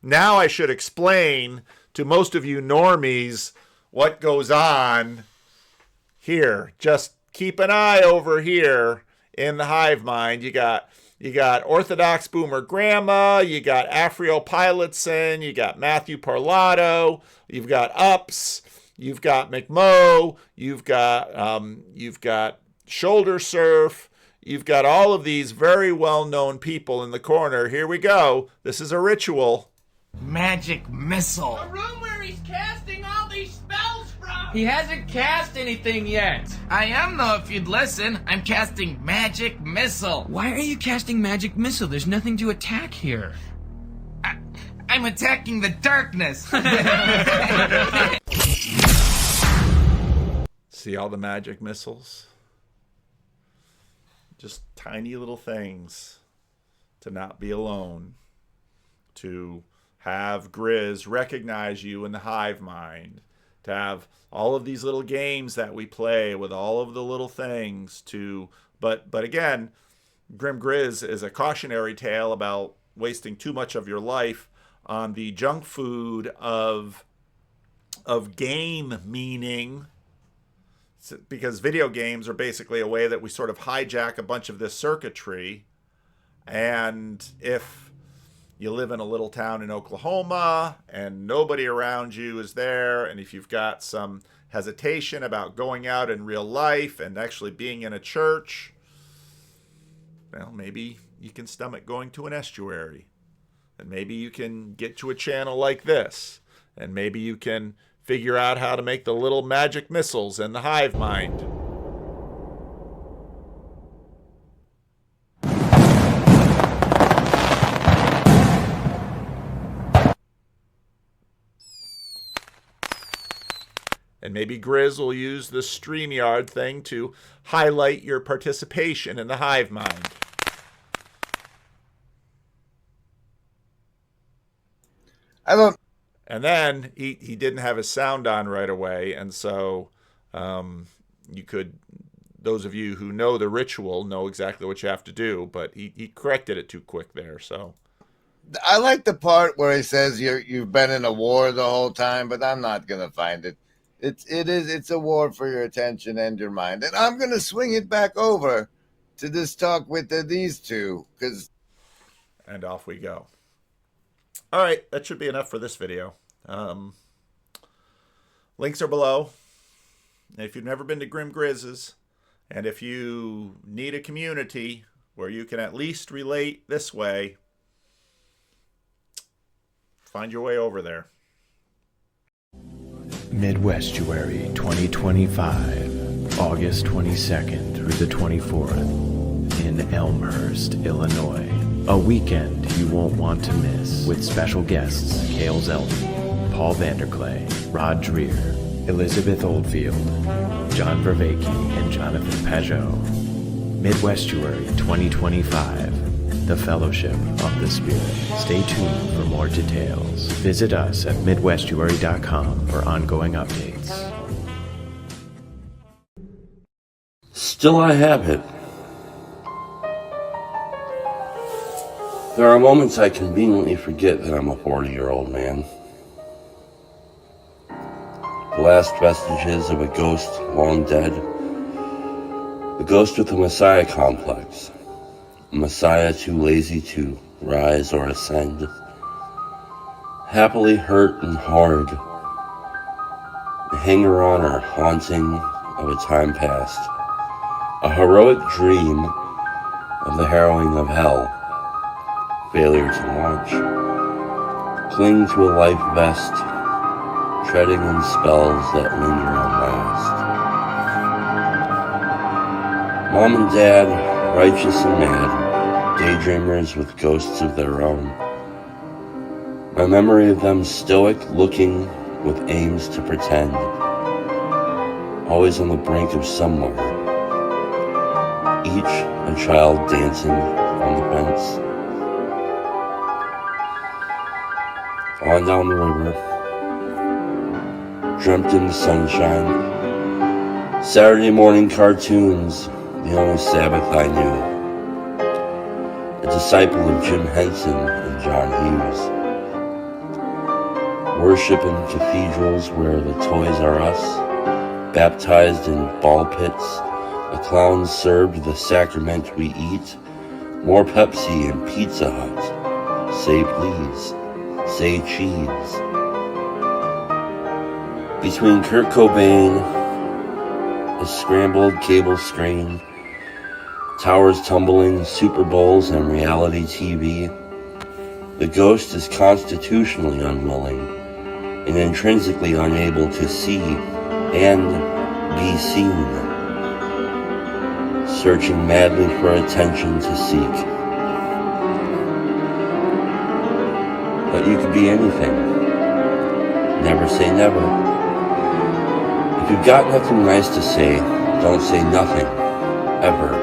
Now I should explain to most of you normies what goes on here. Just keep an eye over here in the hive mind. You got Orthodox Boomer Grandma, you got Afriel Pilotson, you got Matthew Parlato, you've got Ups, you've got McMo, you've got Shoulder Surf, you've got all of these very well-known people in the corner. Here we go. This is a ritual. Magic missile. The room where he's casting all these spells from. He hasn't cast anything yet. I am, though, if you'd listen. I'm casting magic missile. Why are you casting magic missile? There's nothing to attack here. I'm attacking the darkness. See all the magic missiles? Just tiny little things to not be alone, to have Grizz recognize you in the hive mind, to have all of these little games that we play with all of the little things but again, Grim Grizz is a cautionary tale about wasting too much of your life on the junk food of game meaning, because video games are basically a way that we sort of hijack a bunch of this circuitry. And if you live in a little town in Oklahoma and nobody around you is there, and if you've got some hesitation about going out in real life and actually being in a church, well, maybe you can stomach going to an estuary. And maybe you can get to a channel like this. And maybe you can figure out how to make the little magic missiles in the hive mind. And maybe Grizz will use the StreamYard thing to highlight your participation in the hive mind. And then he didn't have his sound on right away, and so those of you who know the ritual know exactly what you have to do, but he corrected it too quick there. So I like the part where he says you've been in a war the whole time, but I'm not gonna find it. It's a war for your attention and your mind, and I'm gonna swing it back over to this talk with these two, and off we go. All right, that should be enough for this video. Links are below. And if you've never been to Grim Grizz's, and if you need a community where you can at least relate this way, find your way over there. Estuary 2025, August 22nd through the 24th in Elmhurst, Illinois. A weekend you won't want to miss, with special guests Kale Zeldin, Paul Vanderclay, Rod Dreer, Elizabeth Oldfield, John Vervaeke, and Jonathan Pajot. Estuary 2025, the fellowship of the Spirit. Stay tuned for more details. Visit us at midwestuary.com for ongoing updates. Still I have it. There are moments I conveniently forget that I'm a 40-year-old man. The last vestiges of a ghost long dead. The ghost with the Messiah complex. A Messiah too lazy to rise or ascend. Happily hurt and hard. A hanger-on or haunting of a time past. A heroic dream of the harrowing of hell. Failure to launch. Cling to a life vest. Treading in spells that linger and last. Mom and Dad, righteous and mad, daydreamers with ghosts of their own. My memory of them stoic, looking with aims to pretend. Always on the brink of somewhere. Each a child dancing on the fence. On down the river. Dreamt in the sunshine. Saturday morning cartoons, the only Sabbath I knew. A disciple of Jim Henson and John Hughes. Worship in cathedrals where the Toys R Us. Baptized in ball pits. A clown served the sacrament we eat. More Pepsi and Pizza Hut. Say please. Say cheese. Between Kurt Cobain, a scrambled cable screen, towers tumbling, Super Bowls, and reality TV, the ghost is constitutionally unwilling and intrinsically unable to see and be seen, searching madly for attention to seek. But you could be anything. Never say never. If you've got nothing nice to say, don't say nothing, ever.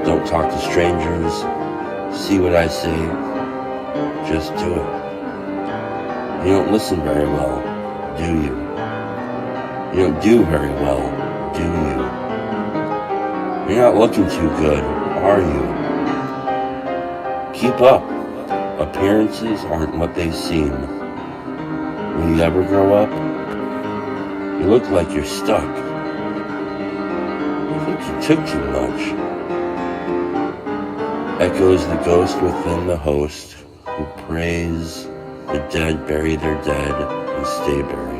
Don't talk to strangers, see what I say, just do it. You don't listen very well, do you? You don't do very well, do you? You're not looking too good, are you? Keep up. Appearances aren't what they seem. Will you ever grow up? You look like you're stuck. I think you took too much. Echoes the ghost within the host who prays the dead bury their dead and stay buried.